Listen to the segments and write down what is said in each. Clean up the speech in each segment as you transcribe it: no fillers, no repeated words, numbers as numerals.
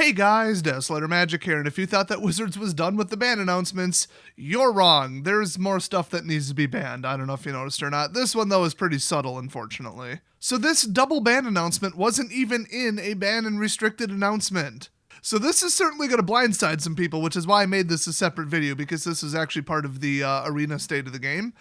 Hey guys, Desolator Magic here, and if you thought that Wizards was done with the ban announcements, you're wrong. There's more stuff that needs to be banned. I don't know if you noticed or not. This one, though, is pretty subtle, unfortunately. So this double ban announcement wasn't even in a ban and restricted announcement. So this is certainly going to blindside some people, which is why I made this a separate video, because this is actually part of the arena state of the game.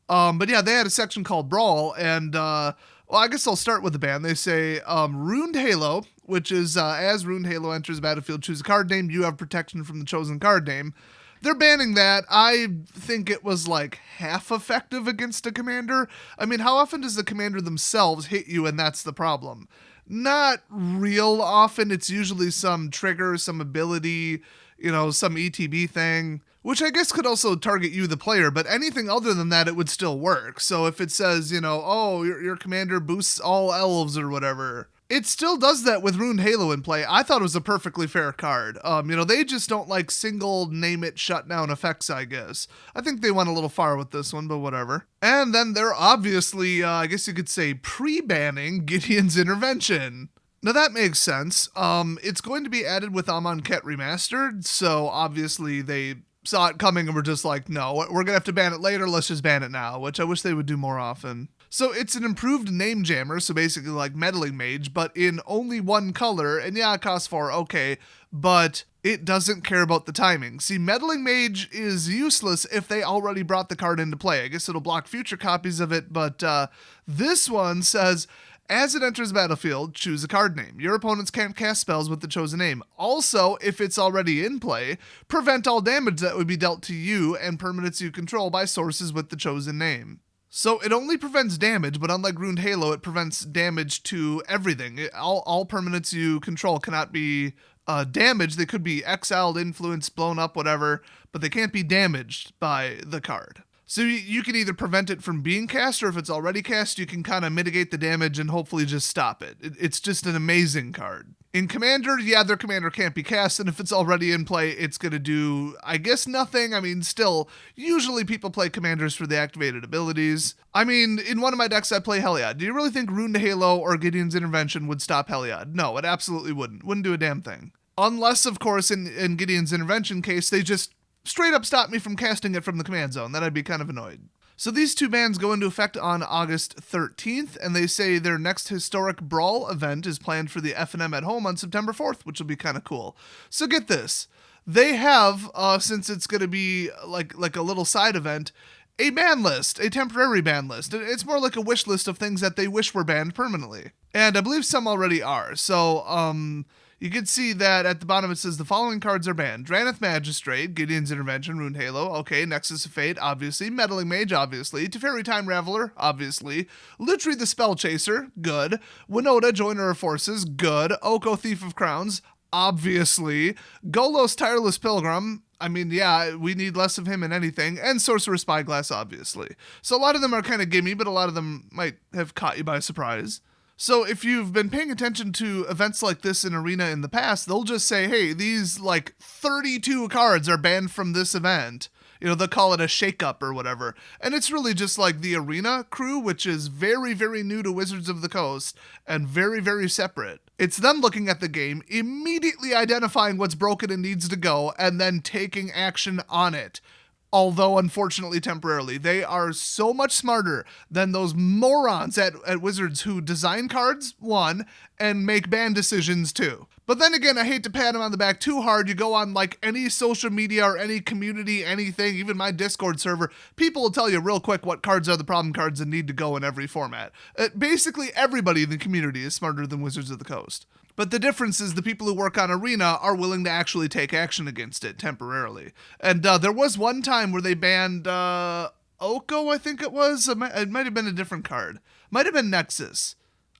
But yeah, they had a section called Brawl, and well, I guess I'll start with the ban. They say, Ruined Halo, which is, as Ruined Halo enters the battlefield, choose a card name, you have protection from the chosen card name. They're banning that. I think it was like half effective against a commander. I mean, how often does the commander themselves hit you and that's the problem? Not real often. It's usually some trigger, some ability, some ETB thing, which I guess could also target you, the player, but anything other than that, it would still work. So if it says, oh, your commander boosts all elves or whatever, it still does that with Ruined Halo in play. I thought it was a perfectly fair card. They just don't like single name it shutdown effects, I guess. I think they went a little far with this one, but whatever. And then they're obviously, I guess you could say, pre-banning Gideon's Intervention. Now that makes sense. It's going to be added with Amonkhet Remastered, so obviously they saw it coming and were just like, no, we're gonna have to ban it later, let's just ban it now, which I wish they would do more often. So it's an improved name jammer, so basically like Meddling Mage, but in only one color, and yeah, it costs 4, okay, but it doesn't care about the timing. See, Meddling Mage is useless if they already brought the card into play. I guess it'll block future copies of it, but this one says, as it enters the battlefield, choose a card name. Your opponents can't cast spells with the chosen name. Also, if it's already in play, prevent all damage that would be dealt to you and permanents you control by sources with the chosen name. So it only prevents damage, but unlike Ruined Halo, it prevents damage to everything. All permanents you control cannot be damaged. They could be exiled, influenced, blown up, whatever, but they can't be damaged by the card. So you can either prevent it from being cast, or if it's already cast, you can kind of mitigate the damage and hopefully just stop it. It's just an amazing card. In Commander, yeah, their commander can't be cast, and if it's already in play, it's going to do, I guess, nothing. I mean, still, usually people play commanders for the activated abilities. I mean, in one of my decks, I play Heliod. Do you really think Ruined Halo or Gideon's Intervention would stop Heliod? No, it absolutely wouldn't. Wouldn't do a damn thing. Unless, of course, in Gideon's Intervention case, they just straight up stop me from casting it from the command zone. Then I'd be kind of annoyed. So these two bans go into effect on August 13th, and they say their next historic Brawl event is planned for the F&M at home on September 4th, which will be kind of cool. So get this. They have, since it's going to be like a little side event, a ban list, a temporary ban list. It's more like a wish list of things that they wish were banned permanently. And I believe some already are. So, you can see that at the bottom it says the following cards are banned. Drannith Magistrate, Gideon's Intervention, Ruined Halo, okay, Nexus of Fate, obviously, Meddling Mage, obviously, Teferi Time Raveler, obviously, Lutri the Spell Chaser, good, Winota, Joiner of Forces, good, Oko, Thief of Crowns, obviously, Golos, Tireless Pilgrim, I mean, yeah, we need less of him in anything, and Sorcerer Spyglass, obviously. So a lot of them are kind of gimme, but a lot of them might have caught you by surprise. So if you've been paying attention to events like this in Arena in the past, they'll just say, hey, these like 32 cards are banned from this event. They'll call it a shakeup or whatever. And it's really just like the Arena crew, which is very, very new to Wizards of the Coast and very, very separate. It's them looking at the game, immediately identifying what's broken and needs to go, and then taking action on it. Although, unfortunately, temporarily. They are so much smarter than those morons at Wizards who design cards, one, and make ban decisions, two. But then again, I hate to pat them on the back too hard. You go on like any social media or any community, anything, even my Discord server, people will tell you real quick what cards are the problem cards and need to go in every format. Basically, everybody in the community is smarter than Wizards of the Coast. But the difference is the people who work on Arena are willing to actually take action against it temporarily. And there was one time where they banned Oko, I think it was. It might have been a different card. Might have been Nexus.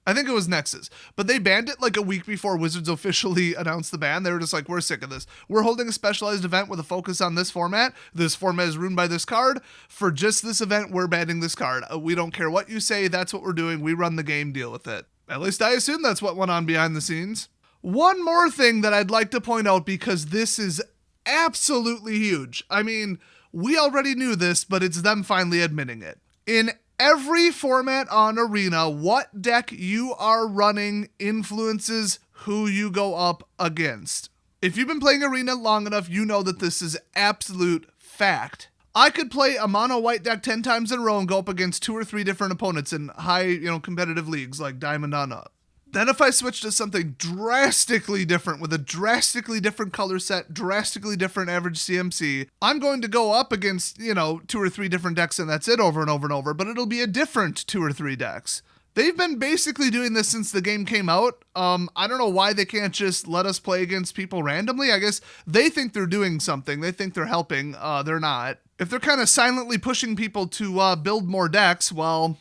I think it was Nexus. But they banned it like a week before Wizards officially announced the ban. They were just like, we're sick of this. We're holding a specialized event with a focus on this format. This format is ruined by this card. For just this event, we're banning this card. We don't care what you say. That's what we're doing. We run the game. Deal with it. At least I assume that's what went on behind the scenes. One more thing that I'd like to point out, because this is absolutely huge. I mean, we already knew this, but it's them finally admitting it. In every format on Arena, what deck you are running influences who you go up against. If you've been playing Arena long enough, you know that this is absolute fact. I could play a mono white deck 10 times in a row and go up against 2 or 3 different opponents in high, competitive leagues like Diamond on up. Then if I switch to something drastically different with a drastically different color set, drastically different average CMC, I'm going to go up against, 2 or 3 different decks and that's it over and over and over, but it'll be a different 2 or 3 decks. They've been basically doing this since the game came out. I don't know why they can't just let us play against people randomly. I guess they think they're doing something. They think they're helping. They're not. If they're kind of silently pushing people to build more decks, well,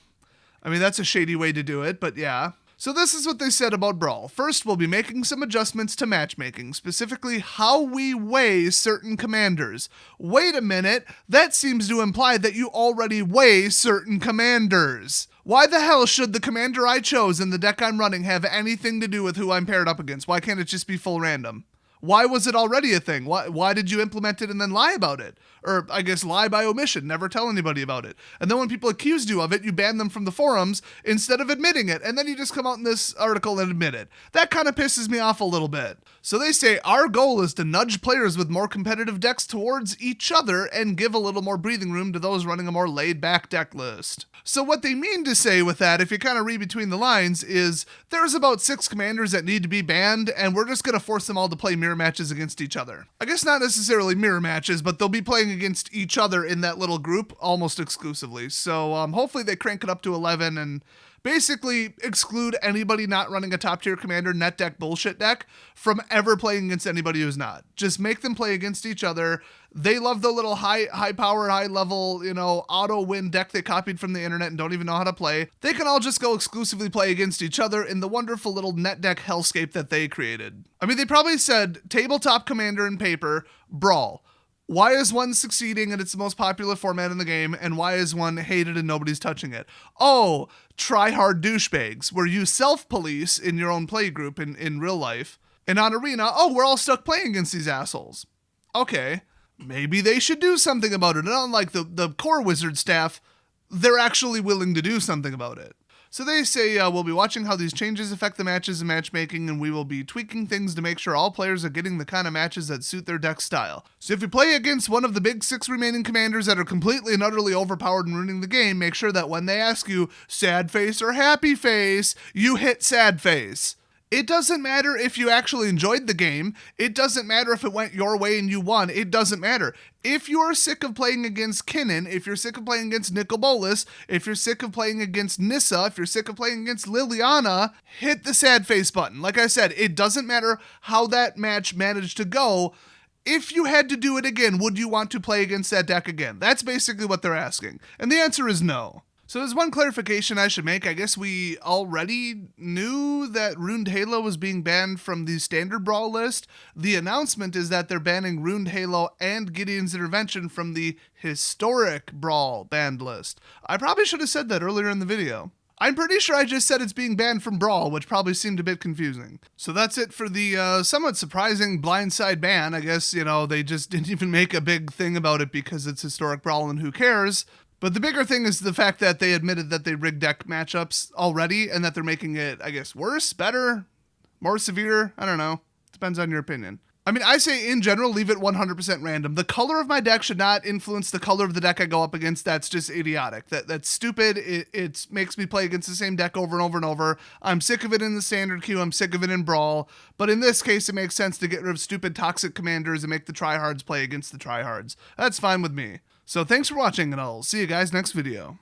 that's a shady way to do it, but yeah. So this is what they said about Brawl. First, we'll be making some adjustments to matchmaking, specifically how we weigh certain commanders. Wait a minute, that seems to imply that you already weigh certain commanders. Why the hell should the commander I chose in the deck I'm running have anything to do with who I'm paired up against? Why can't it just be full random? Why was it already a thing? Why did you implement it and then lie about it? Or I guess lie by omission, never tell anybody about it. And then when people accused you of it, you banned them from the forums instead of admitting it. And then you just come out in this article and admit it. That kind of pisses me off a little bit. So they say our goal is to nudge players with more competitive decks towards each other and give a little more breathing room to those running a more laid back deck list. So what they mean to say with that, if you kind of read between the lines, is there's about 6 commanders that need to be banned, and we're just going to force them all to play mirror matches against each other. I guess not necessarily mirror matches, but they'll be playing against each other in that little group almost exclusively. So hopefully they crank it up to 11 and basically exclude anybody not running a top tier commander net deck bullshit deck from ever playing against anybody who's not. Just make them play against each other. They love the little high power, high level, auto win deck they copied from the internet and don't even know how to play. They can all just go exclusively play against each other in the wonderful little net deck hellscape that they created. They probably said tabletop commander in paper, Brawl. Why is one succeeding and it's the most popular format in the game, and why is one hated and nobody's touching it? Oh, try-hard douchebags, where you self-police in your own play group in real life. And on Arena, oh, we're all stuck playing against these assholes. Okay, maybe they should do something about it. And unlike the core wizard staff, they're actually willing to do something about it. So they say we'll be watching how these changes affect the matches and matchmaking, and we will be tweaking things to make sure all players are getting the kind of matches that suit their deck style. So if you play against one of the big 6 remaining commanders that are completely and utterly overpowered and ruining the game, make sure that when they ask you sad face or happy face, you hit sad face. It doesn't matter if you actually enjoyed the game. It doesn't matter if it went your way and you won. It doesn't matter. If you are sick of playing against Kinnan, if you're sick of playing against Nicol Bolas, if you're sick of playing against Nissa, if you're sick of playing against Liliana, hit the sad face button. Like I said, it doesn't matter how that match managed to go. If you had to do it again, would you want to play against that deck again? That's basically what they're asking. And the answer is no. So there's one clarification I should make. I guess we already knew that Runed Halo was being banned from the standard Brawl list. The announcement is that they're banning Runed Halo and Gideon's Intervention from the historic Brawl banned list. I probably should have said that earlier in the video. I'm pretty sure I just said it's being banned from Brawl, which probably seemed a bit confusing. So that's it for the somewhat surprising blindside ban. I guess, they just didn't even make a big thing about it because it's historic Brawl and who cares. But the bigger thing is the fact that they admitted that they rigged deck matchups already and that they're making it, I guess, worse, better, more severe. I don't know. Depends on your opinion. I say in general, leave it 100% random. The color of my deck should not influence the color of the deck I go up against. That's just idiotic. That's stupid. It makes me play against the same deck over and over and over. I'm sick of it in the standard queue. I'm sick of it in Brawl. But in this case, it makes sense to get rid of stupid toxic commanders and make the tryhards play against the tryhards. That's fine with me. So thanks for watching, and I'll see you guys next video.